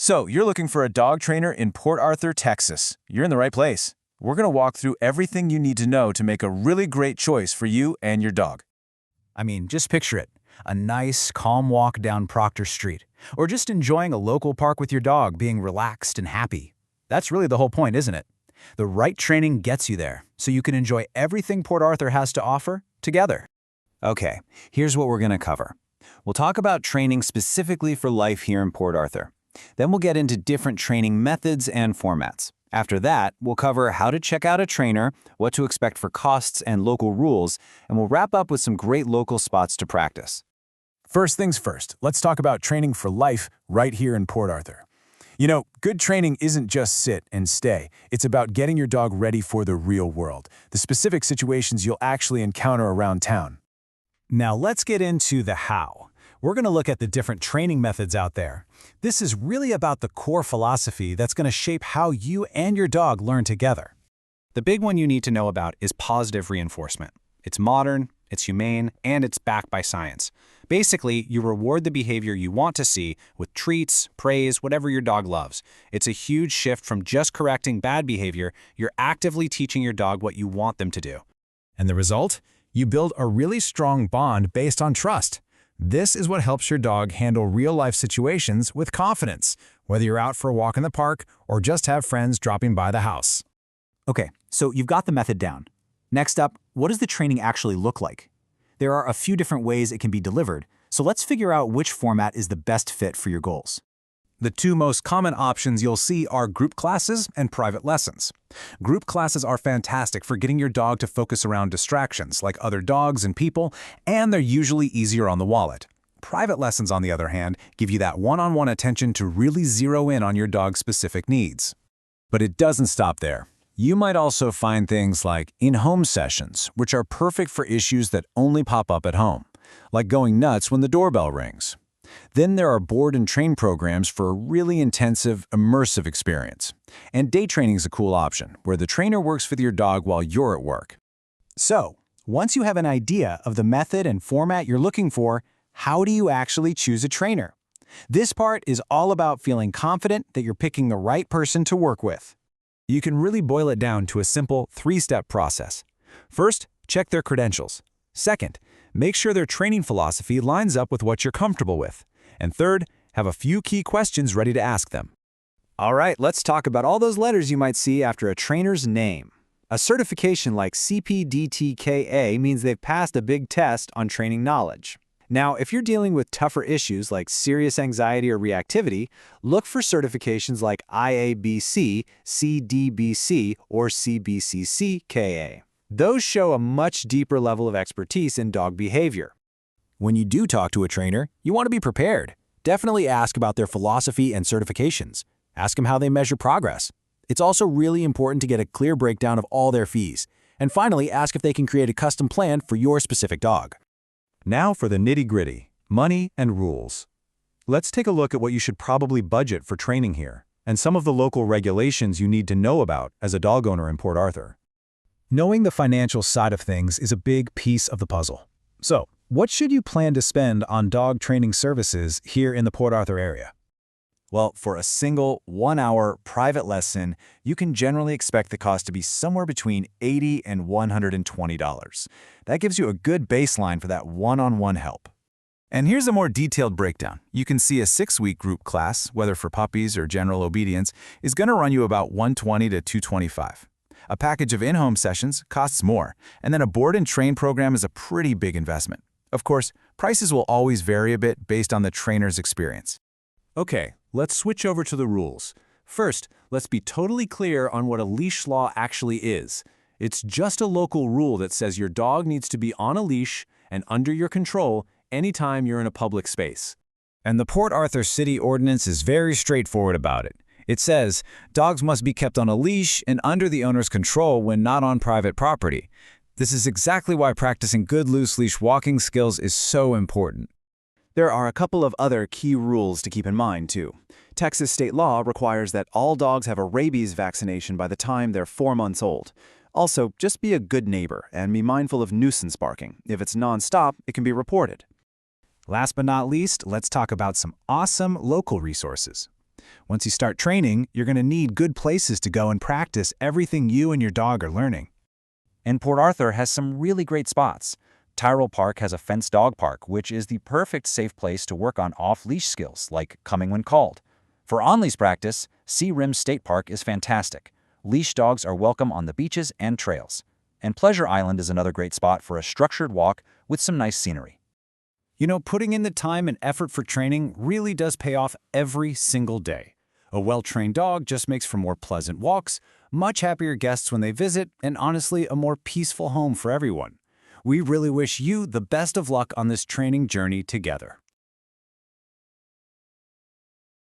So, you're looking for a dog trainer in Port Arthur, Texas. You're in the right place. We're going to walk through everything you need to know to make a really great choice for you and your dog. I mean, just picture it. A nice, calm walk down Proctor Street. Or just enjoying a local park with your dog, being relaxed and happy. That's really the whole point, isn't it? The right training gets you there, so you can enjoy everything Port Arthur has to offer together. Okay, here's what we're going to cover. We'll talk about training specifically for life here in Port Arthur. Then we'll get into different training methods and formats. After that, we'll cover how to check out a trainer, what to expect for costs and local rules, and we'll wrap up with some great local spots to practice. First things first, let's talk about training for life right here in Port Arthur. You know, good training isn't just sit and stay. It's about getting your dog ready for the real world, the specific situations you'll actually encounter around town. Now let's get into the how. We're going to look at the different training methods out there. This is really about the core philosophy that's going to shape how you and your dog learn together. The big one you need to know about is positive reinforcement. It's modern, it's humane, and it's backed by science. Basically, you reward the behavior you want to see with treats, praise, whatever your dog loves. It's a huge shift from just correcting bad behavior. You're actively teaching your dog what you want them to do. And the result? You build a really strong bond based on trust. This is what helps your dog handle real-life situations with confidence, whether you're out for a walk in the park or just have friends dropping by the house. Okay, so you've got the method down. Next up, what does the training actually look like? There are a few different ways it can be delivered, so let's figure out which format is the best fit for your goals. The two most common options you'll see are group classes and private lessons. Group classes are fantastic for getting your dog to focus around distractions like other dogs and people, and they're usually easier on the wallet. Private lessons, on the other hand, give you that one-on-one attention to really zero in on your dog's specific needs. But it doesn't stop there. You might also find things like in-home sessions, which are perfect for issues that only pop up at home, like going nuts when the doorbell rings. Then there are board and train programs for a really intensive, immersive experience. And day training is a cool option, where the trainer works with your dog while you're at work. So, once you have an idea of the method and format you're looking for, how do you actually choose a trainer? This part is all about feeling confident that you're picking the right person to work with. You can really boil it down to a simple three-step process. First, check their credentials. Second, make sure their training philosophy lines up with what you're comfortable with. And third, have a few key questions ready to ask them. All right, let's talk about all those letters you might see after a trainer's name. A certification like CPDTKA means they've passed a big test on training knowledge. Now, if you're dealing with tougher issues like serious anxiety or reactivity, look for certifications like IABC, CDBC, or CBCCKA. Those show a much deeper level of expertise in dog behavior. When you do talk to a trainer, you want to be prepared. Definitely ask about their philosophy and certifications. Ask them how they measure progress. It's also really important to get a clear breakdown of all their fees. And finally, ask if they can create a custom plan for your specific dog. Now for the nitty-gritty, money and rules. Let's take a look at what you should probably budget for training here, and some of the local regulations you need to know about as a dog owner in Port Arthur. Knowing the financial side of things is a big piece of the puzzle. So, what should you plan to spend on dog training services here in the Port Arthur area? Well, for a single 1-hour private lesson, you can generally expect the cost to be somewhere between $80 and $120. That gives you a good baseline for that one-on-one help. And here's a more detailed breakdown. You can see a 6-week group class, whether for puppies or general obedience, is going to run you about $120 to $225. A package of in-home sessions costs more, and then a board and train program is a pretty big investment. Of course, prices will always vary a bit based on the trainer's experience. Okay, let's switch over to the rules. First, let's be totally clear on what a leash law actually is. It's just a local rule that says your dog needs to be on a leash and under your control anytime you're in a public space. And the Port Arthur City Ordinance is very straightforward about it. It says, dogs must be kept on a leash and under the owner's control when not on private property. This is exactly why practicing good loose leash walking skills is so important. There are a couple of other key rules to keep in mind, too. Texas state law requires that all dogs have a rabies vaccination by the time they're 4 months old. Also, just be a good neighbor and be mindful of nuisance barking. If it's nonstop, it can be reported. Last but not least, let's talk about some awesome local resources. Once you start training, you're going to need good places to go and practice everything you and your dog are learning. And Port Arthur has some really great spots. Tyrrell Park has a fenced dog park, which is the perfect safe place to work on off-leash skills, like coming when called. For on-leash practice, Sea Rim State Park is fantastic. Leash dogs are welcome on the beaches and trails. And Pleasure Island is another great spot for a structured walk with some nice scenery. You know, putting in the time and effort for training really does pay off every single day. A well-trained dog just makes for more pleasant walks, much happier guests when they visit, and honestly, a more peaceful home for everyone. We really wish you the best of luck on this training journey together.